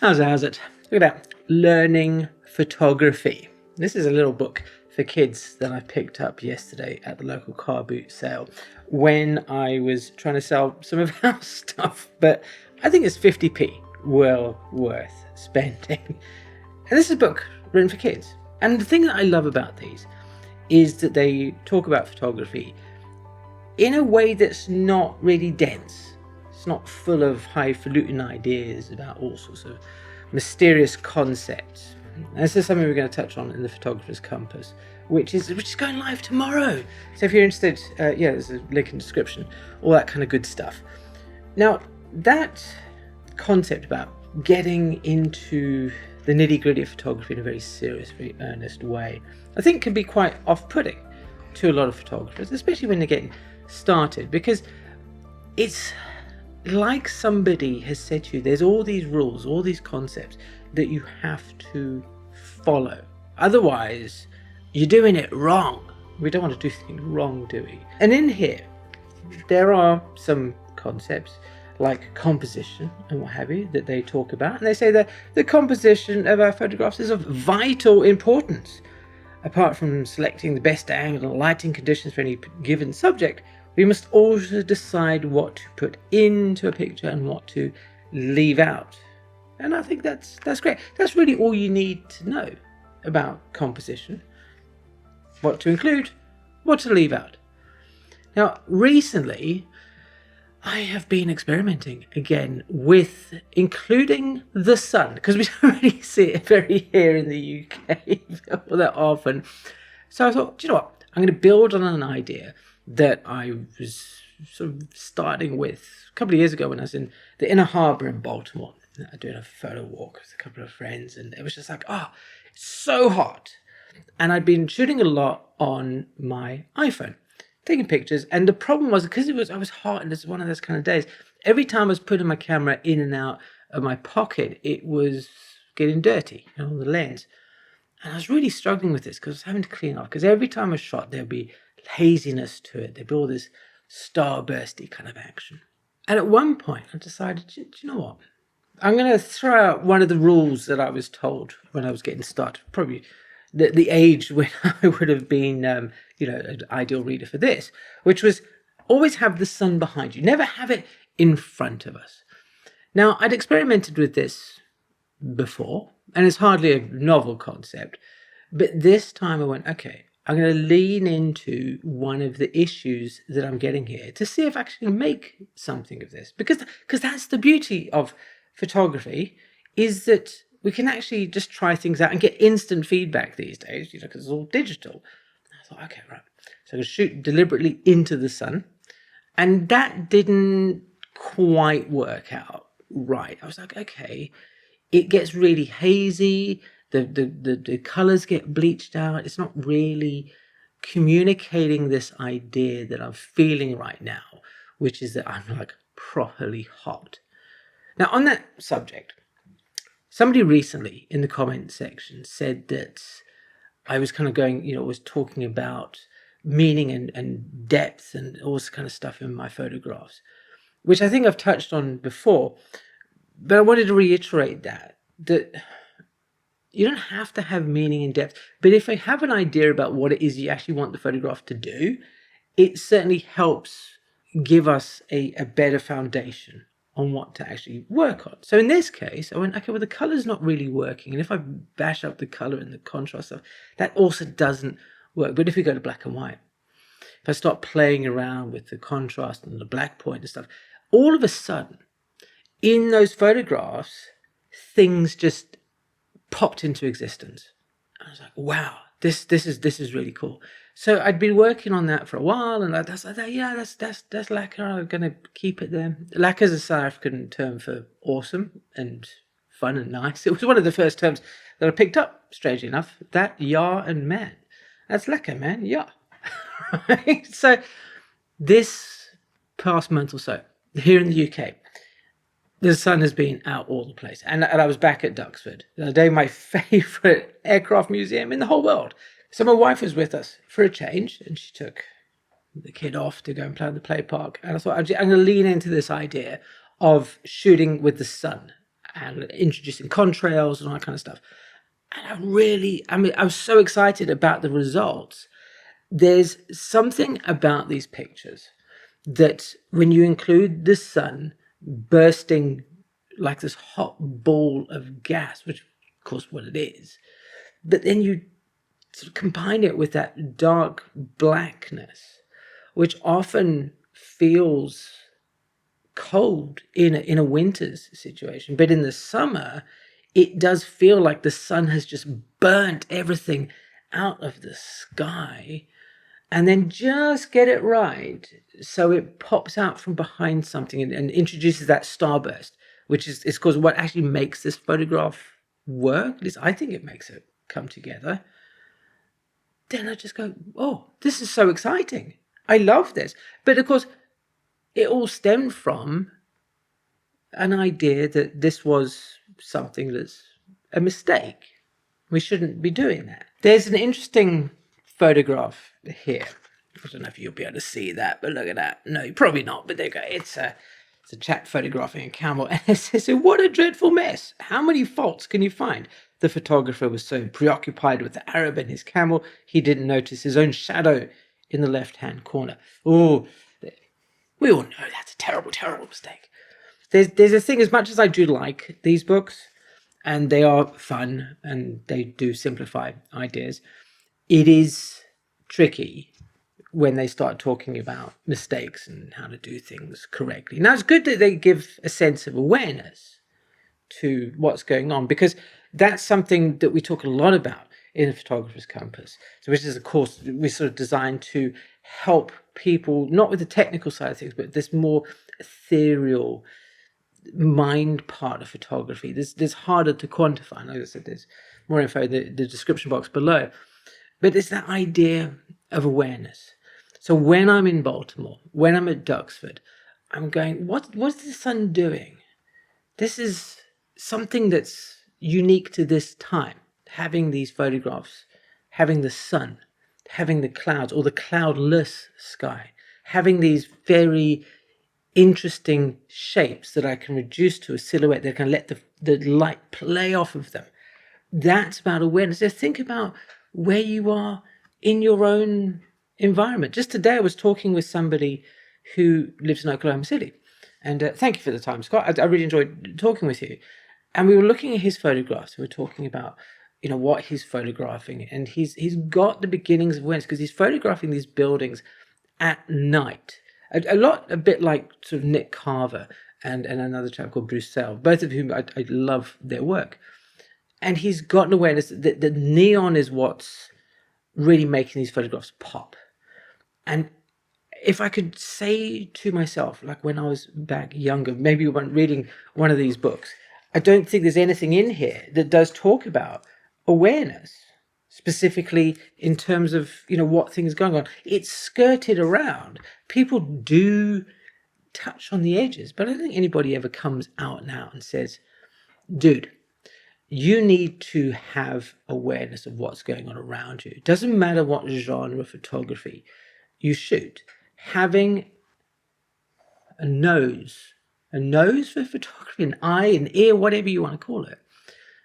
How's it? Look at that. Learning photography. This is a little book for kids that I picked up yesterday at the local car boot sale when I was trying to sell some of our stuff. But I think it's 50p well worth spending. And this is a book written for kids. And the thing that I love about these is that they talk about photography in a way that's not really dense. It's not full of highfalutin ideas about all sorts of mysterious concepts. And this is something we're going to touch on in the Photographer's Compass, which is going live tomorrow. So if you're interested, there's a link in the description, all that kind of good stuff. Now, that concept about getting into the nitty-gritty of photography in a very serious, very earnest way, I think can be quite off-putting to a lot of photographers, especially when they're getting started, because it's like somebody has said to you, there's all these rules, all these concepts that you have to follow. Otherwise, you're doing it wrong. We don't want to do things wrong, do we? And in here, there are some concepts like composition and what have you that they talk about. And they say that the composition of our photographs is of vital importance. Apart from selecting the best angle and lighting conditions for any given subject, we must also decide what to put into a picture and what to leave out. And I think that's great. That's really all you need to know about composition. What to include, what to leave out. Now, recently, I have been experimenting again with including the sun, because we don't really see it very here in the UK all that often. So I thought, do you know what? I'm going to build on an idea that I was sort of starting with a couple of years ago when I was in the Inner Harbour in Baltimore, doing a photo walk with a couple of friends, and it was just like, it's so hot. And I'd been shooting a lot on my iPhone, taking pictures, and the problem was, because I was hot and it's one of those kind of days, every time I was putting my camera in and out of my pocket, it was getting dirty, the lens. And I was really struggling with this because I was having to clean off, because every time I shot, there'd be haziness to it. There'd be all this starbursty kind of action. And at one point, I decided, do you know what? I'm going to throw out one of the rules that I was told when I was getting started, probably the age when I would have been, an ideal reader for this, which was always have the sun behind you. Never have it in front of us. Now, I'd experimented with this before, and it's hardly a novel concept, but this time I went, okay, I'm going to lean into one of the issues that I'm getting here to see if I can make something of this. Because that's the beauty of photography, is that we can actually just try things out and get instant feedback these days, because it's all digital. I thought, okay, right. So I'm going to shoot deliberately into the sun. And that didn't quite work out right. I was like, okay, it gets really hazy. The colors get bleached out. It's not really communicating this idea that I'm feeling right now, which is that I'm like properly hot. Now, on that subject, somebody recently in the comment section said that I was kind of going, was talking about meaning and depth and all this kind of stuff in my photographs, which I think I've touched on before. But I wanted to reiterate that you don't have to have meaning and depth. But if you have an idea about what it is you actually want the photograph to do, it certainly helps give us a better foundation on what to actually work on. So in this case, I went, okay, well, the color's not really working. And if I bash up the color and the contrast stuff, that also doesn't work. But if we go to black and white, if I start playing around with the contrast and the black point and stuff, all of a sudden, in those photographs, things just popped into existence. I was like, wow, this is really cool. So I'd been working on that for a while, and that's lacquer. I'm gonna keep it there. Lacquer is a South African term for awesome and fun and nice. It was one of the first terms that I picked up, strangely enough. That, ja, and man. That's lacquer, man. Ja. Right? So this past month or so, here in the UK, the sun has been out all the place. And I was back at Duxford the other day, my favourite aircraft museum in the whole world. So my wife was with us for a change, and she took the kid off to go and play in the play park. And I thought, I'm going to lean into this idea of shooting with the sun and introducing contrails and all that kind of stuff. And I was so excited about the results. There's something about these pictures that when you include the sun bursting like this hot ball of gas, which of course what it is, but then you sort of combine it with that dark blackness, which often feels cold in a winter's situation, but in the summer it does feel like the sun has just burnt everything out of the sky, and then just get it right so it pops out from behind something and introduces that starburst, which is cause what actually makes this photograph work. At least I think it makes it come together. Then I just go, oh, this is so exciting. I love this. But of course, it all stemmed from an idea that this was something that's a mistake. We shouldn't be doing that. There's an interesting photograph here. I don't know if you'll be able to see that, but look at that. No, probably not, but there you go. It's a chap photographing a camel, and it says, what a dreadful mess. How many faults can you find? The photographer was so preoccupied with the Arab and his camel, he didn't notice his own shadow in the left-hand corner. Oh, we all know that's a terrible, terrible mistake. There's a thing, as much as I do like these books, and they are fun, and they do simplify ideas, it is tricky when they start talking about mistakes and how to do things correctly. Now, it's good that they give a sense of awareness to what's going on, because that's something that we talk a lot about in the Photographer's Compass. So, which is, of course, we're sort of designed to help people, not with the technical side of things, but this more ethereal mind part of photography. There's harder to quantify. Like I said, there's more info in the description box below. But it's that idea of awareness. So when I'm in Baltimore, when I'm at Duxford, I'm going, what's the sun doing? This is something that's unique to this time. Having these photographs, having the sun, having the clouds or the cloudless sky, having these very interesting shapes that I can reduce to a silhouette that can let the light play off of them. That's about awareness. Just think about where you are in your own environment. Just today I was talking with somebody who lives in Oklahoma City. And thank you for the time, Scott. I really enjoyed talking with you. And we were looking at his photographs. We were talking about, what he's photographing. And he's got the beginnings of awareness because he's photographing these buildings at night. A bit like sort of Nick Carver and another chap called Bruce Sell, both of whom I love their work. And he's got an awareness that the neon is what's really making these photographs pop. And if I could say to myself, like when I was back younger, maybe when reading one of these books, I don't think there's anything in here that does talk about awareness, specifically in terms of, what things are going on. It's skirted around. People do touch on the edges, but I don't think anybody ever comes out now and says, dude, you need to have awareness of what's going on around you. It doesn't matter what genre of photography you shoot. Having a nose for photography, an eye, an ear, whatever you want to call it.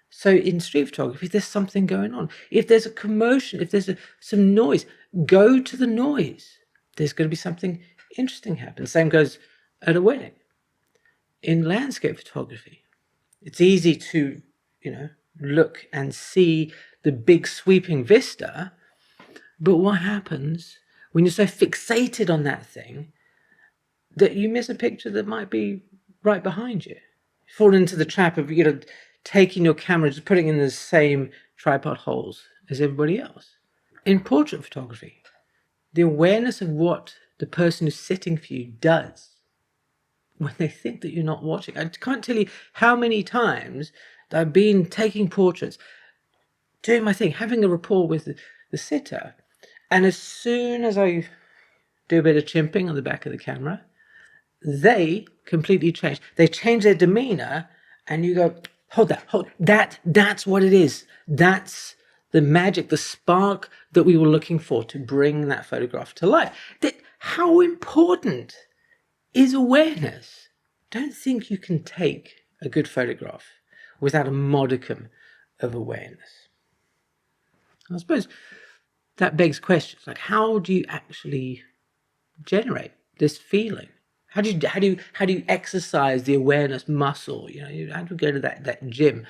So in street photography, there's something going on. If there's a commotion, if there's some noise, go to the noise. There's going to be something interesting happen. Same goes at a wedding. In landscape photography, it's easy to, look and see the big sweeping vista. But what happens when you're so fixated on that thing that you miss a picture that might be right behind you? You fall into the trap of, taking your camera, just putting it in the same tripod holes as everybody else. In portrait photography, the awareness of what the person who's sitting for you does when they think that you're not watching. I can't tell you how many times that I've been taking portraits, doing my thing, having a rapport with the sitter, and as soon as I do a bit of chimping on the back of the camera, they completely change. They change their demeanor, and you go, hold that. That's what it is. That's the magic, the spark that we were looking for to bring that photograph to life. How important is awareness? Don't think you can take a good photograph without a modicum of awareness. I suppose that begs questions like, how do you actually generate this feeling? How do you exercise the awareness muscle? How do you go to that gym?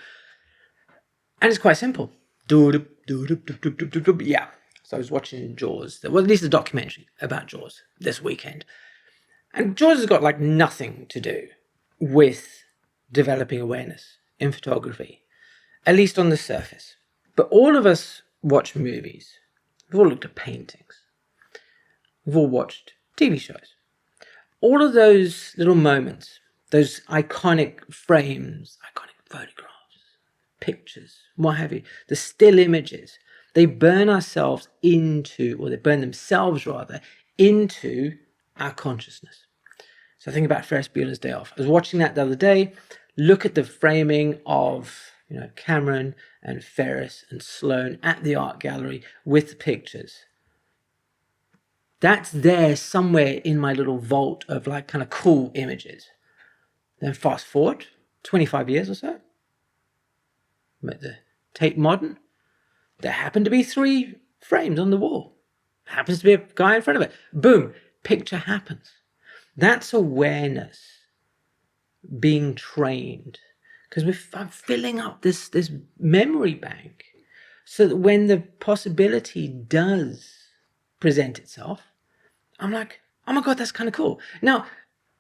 And it's quite simple. Yeah. So I was watching Jaws. Well, at least a documentary about Jaws this weekend. And Jaws has got like nothing to do with developing awareness in photography, at least on the surface. But all of us watch movies. We've all looked at paintings. We've all watched TV shows. All of those little moments, those iconic frames, iconic photographs, pictures, what have you, the still images, they burn themselves rather, into our consciousness. So think about Ferris Bueller's Day Off. I was watching that the other day. Look at the framing of Cameron and Ferris and Sloane at the art gallery with the pictures. That's there somewhere in my little vault of like kind of cool images. Then fast forward 25 years or so. I'm at the Tate Modern. There happen to be 3 frames on the wall. Happens to be a guy in front of it. Boom, picture happens. That's awareness being trained. Because I'm filling up this memory bank so that when the possibility does present itself, I'm like, oh my God, that's kind of cool. Now,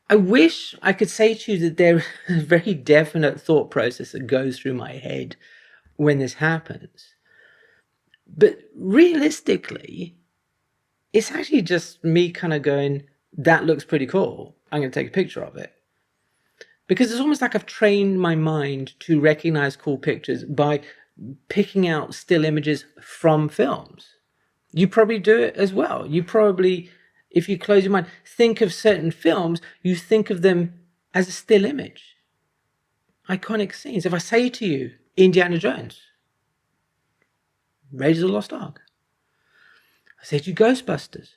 I wish I could say to you that there is a very definite thought process that goes through my head when this happens. But realistically, it's actually just me kind of going, that looks pretty cool. I'm going to take a picture of it. Because it's almost like I've trained my mind to recognize cool pictures by picking out still images from films. You probably do it as well. You probably, if you close your mind, think of certain films, you think of them as a still image. Iconic scenes. If I say to you, Indiana Jones, Raiders of the Lost Ark. I say to you, Ghostbusters.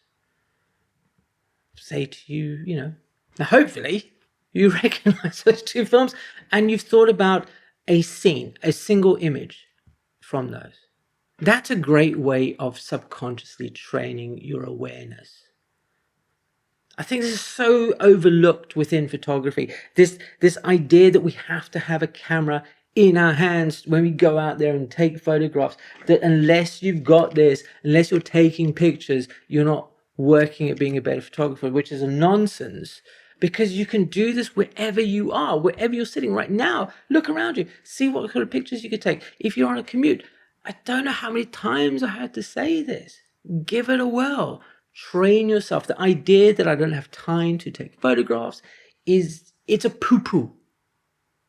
I say to you, now hopefully you recognize those 2 films and you've thought about a scene, a single image from those. That's a great way of subconsciously training your awareness. I think this is so overlooked within photography. This idea that we have to have a camera in our hands when we go out there and take photographs, that unless you've got this, unless you're taking pictures, you're not working at being a better photographer, which is a nonsense. Because you can do this wherever you are, wherever you're sitting right now. Look around you, see what kind of pictures you could take. If you're on a commute, I don't know how many times I had to say this. Give it a whirl. Train yourself. The idea that I don't have time to take photographs it's a poo-poo.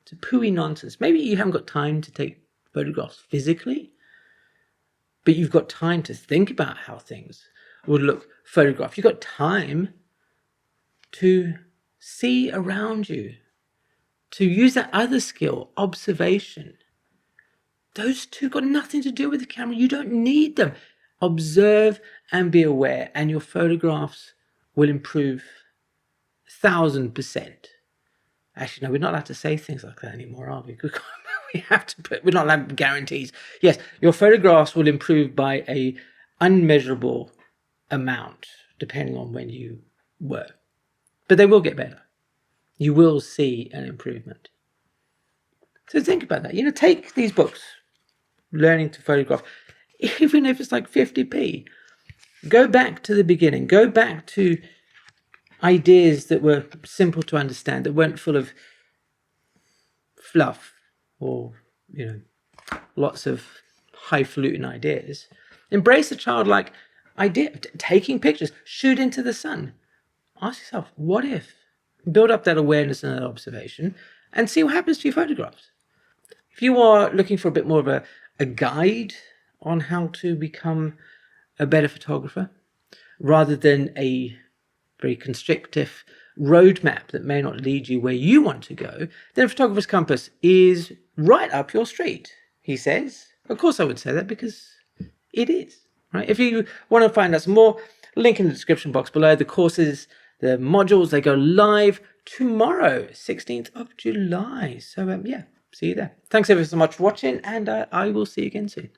It's a pooey nonsense. Maybe you haven't got time to take photographs physically, but you've got time to think about how things would look photographed. You've got time to see around you, to use that other skill, observation. Those 2 got nothing to do with the camera. You don't need them. Observe and be aware, and your photographs will improve 1,000%. Actually, no, we're not allowed to say things like that anymore, are we? We're not allowed guarantees. Yes, your photographs will improve by a unmeasurable amount, depending on when you were. But they will get better. You will see an improvement. So think about that. Take these books, Learning to Photograph, even if it's like 50p. Go back to the beginning. Go back to ideas that were simple to understand, that weren't full of fluff or, lots of highfalutin ideas. Embrace a childlike idea of taking pictures. Shoot into the sun. Ask yourself, what if? Build up that awareness and that observation and see what happens to your photographs. If you are looking for a bit more of a guide on how to become a better photographer, rather than a very constrictive roadmap that may not lead you where you want to go, then Photographer's Compass is right up your street, he says. Of course I would say that because it is. Right? If you want to find out some more, link in the description box below. The courses, the modules, they go live tomorrow, 16th of July. So, see you there. Thanks ever so much for watching, and I will see you again soon.